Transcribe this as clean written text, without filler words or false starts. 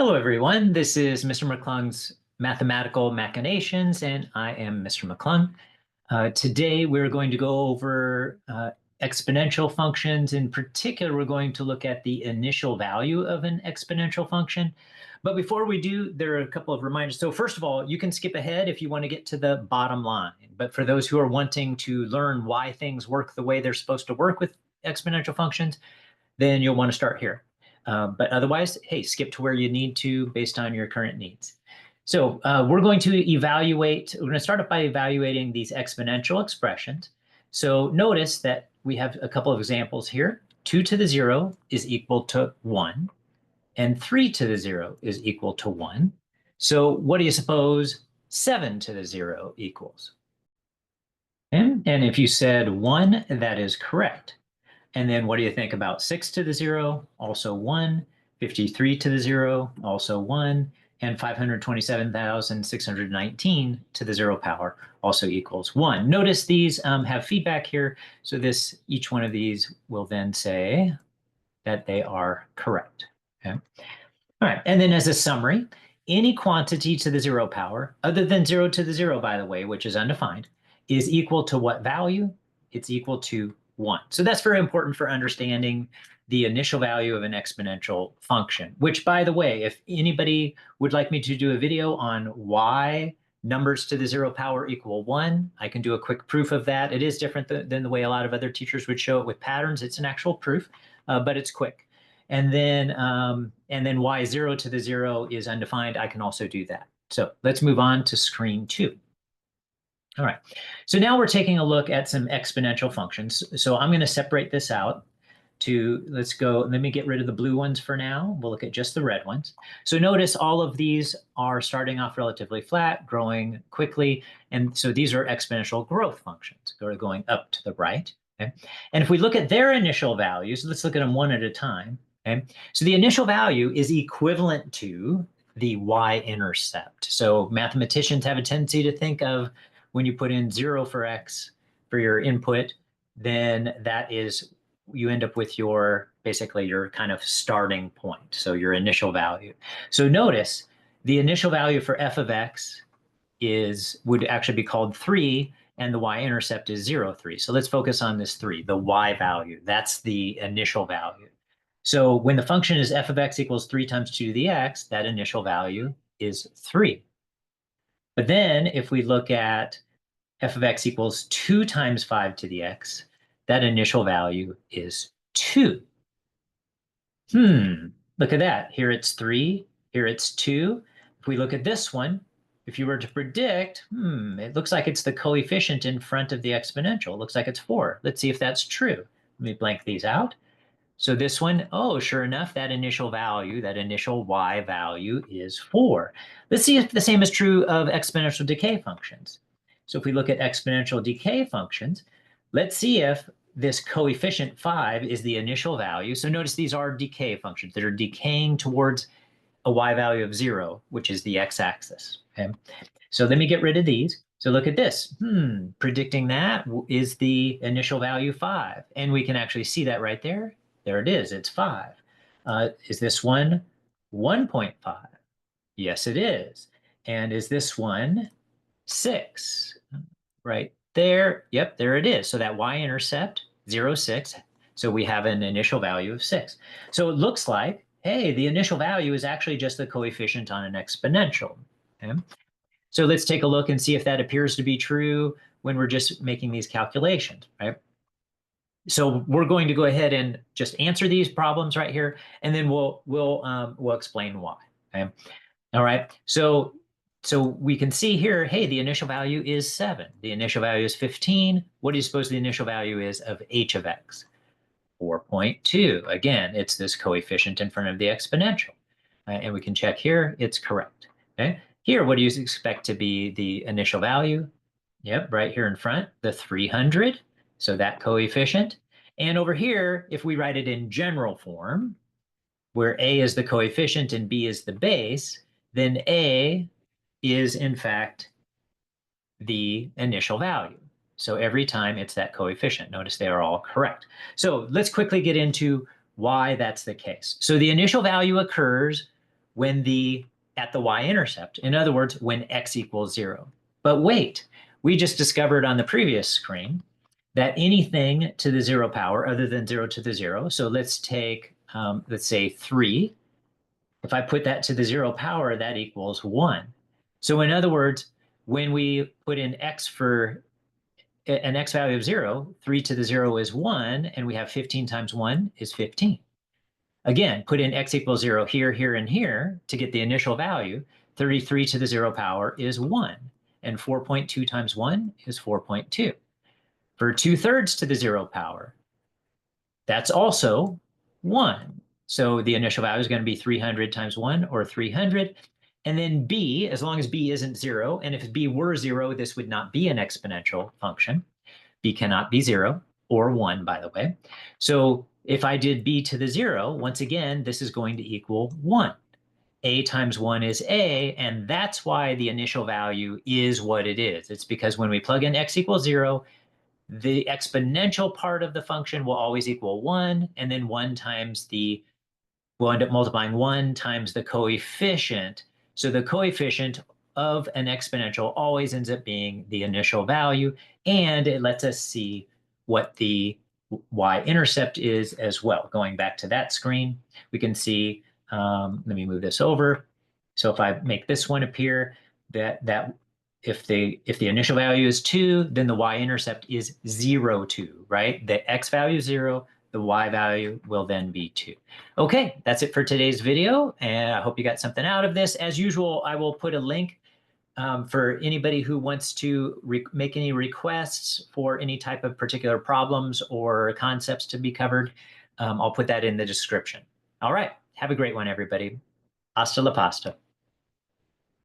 Hello, everyone. This is Mr. McClung's Mathematical Machinations, and I am Mr. McClung. Today, we're going to go over exponential functions. In particular, we're going to look at the initial value of an exponential function. But before we do, there are a couple of reminders. So first of all, you can skip ahead if you want to get to the bottom line. But for those who are wanting to learn why things work the way they're supposed to work with exponential functions, then you'll want to start here. But otherwise, hey, skip to where you need to based on your current needs. So we're going to start off by evaluating these exponential expressions. So notice that we have a couple of examples here. 2 to the 0 is equal to 1, and 3 to the 0 is equal to 1. So what do you suppose 7 to the 0 equals? And if you said 1, that is correct. And then what do you think about 6 to the 0? Also 1. 53 to the 0? Also 1. And 527,619 to the 0 power also equals 1. Notice these have feedback here. So each one of these will then say that they are correct. Okay. All right. And then as a summary, any quantity to the 0 power, other than 0 to the 0, by the way, which is undefined, is equal to what value? It's equal to 1. So that's very important for understanding the initial value of an exponential function, which, by the way, if anybody would like me to do a video on why numbers to the 0 power equal 1, I can do a quick proof of that. It is different than the way a lot of other teachers would show it with patterns. It's an actual proof, but it's quick. And then why 0 to the 0 is undefined, I can also do that. So let's move on to screen 2. All right, so now we're taking a look at some exponential functions. So I'm going to separate this out let me get rid of the blue ones for now. We'll look at just the red ones. So notice all of these are starting off relatively flat, growing quickly. And so these are exponential growth functions, going up to the right. Okay? And if we look at their initial values, let's look at them one at a time. Okay? So the initial value is equivalent to the y-intercept. So mathematicians have a tendency to think of when you put in 0 for x for your input, then you end up with basically your kind of starting point, so your initial value. So notice the initial value for f of x would actually be called 3, and the y-intercept is 0, 3. So let's focus on this 3, the y value. That's the initial value. So when the function is f of x equals 3 times 2 to the x, that initial value is 3. But then if we look at f of x equals 2 times 5 to the x, that initial value is 2. Look at that. Here it's 3, here it's 2. If we look at this one, if you were to predict, it looks like it's the coefficient in front of the exponential. It looks like it's 4. Let's see if that's true. Let me blank these out. So this one, oh, sure enough, that initial y value is 4. Let's see if the same is true of exponential decay functions. So if we look at exponential decay functions, let's see if this coefficient 5 is the initial value. So notice these are decay functions that are decaying towards a y value of 0, which is the x-axis. Okay? So let me get rid of these. So look at this. Predicting that is the initial value 5. And we can actually see that right there. There it is. It's 5. Is this one 1.5? Yes, it is. And is this one 6? Right there. Yep, there it is. So that y-intercept, 0, 6. So we have an initial value of 6. So it looks like, hey, the initial value is actually just the coefficient on an exponential. Okay? So let's take a look and see if that appears to be true when we're just making these calculations, right? So we're going to go ahead and just answer these problems right here, and then we'll explain why. Okay? All right. So we can see here, hey, the initial value is 7. The initial value is 15. What do you suppose the initial value is of h of x? 4.2. Again, it's this coefficient in front of the exponential. And we can check here, it's correct. Okay. Here, what do you expect to be the initial value? Yep, right here in front, the 300. So that coefficient. And over here, if we write it in general form, where a is the coefficient and b is the base, then a is in fact the initial value. So every time it's that coefficient. Notice they are all correct. So let's quickly get into why that's the case. So the initial value occurs at the y-intercept. In other words, when x equals 0. But wait, we just discovered on the previous screen that anything to the 0 power other than 0 to the 0, so let's take, let's say 3. If I put that to the 0 power, that equals 1. So in other words, when we put in x for an x value of 0, 3 to the 0 is 1, and we have 15 times 1 is 15. Again, put in x equals 0 here, here, and here to get the initial value. 33 to the 0 power is 1, and 4.2 times 1 is 4.2. For 2/3 to the 0 power, that's also 1. So the initial value is going to be 300 times 1, or 300. And then b, as long as b isn't 0, and if b were 0, this would not be an exponential function. B cannot be 0, or 1, by the way. So if I did b to the 0, once again, this is going to equal 1. A times 1 is a, and that's why the initial value is what it is. It's because when we plug in x equals 0, the exponential part of the function will always equal 1, and then 1 times the, we'll end up multiplying 1 times the coefficient. So the coefficient of an exponential always ends up being the initial value, and it lets us see what the y-intercept is as well. Going back to that screen, we can see, let me move this over. So if I make this one appear, that if the initial value is 2, then the y-intercept is 0, 2, right? The x value is 0, the y value will then be 2. Okay, that's it for today's video, and I hope you got something out of this. As usual, I will put a link for anybody who wants to make any requests for any type of particular problems or concepts to be covered. I'll put that in the description. All right, have a great one, everybody. Hasta la pasta.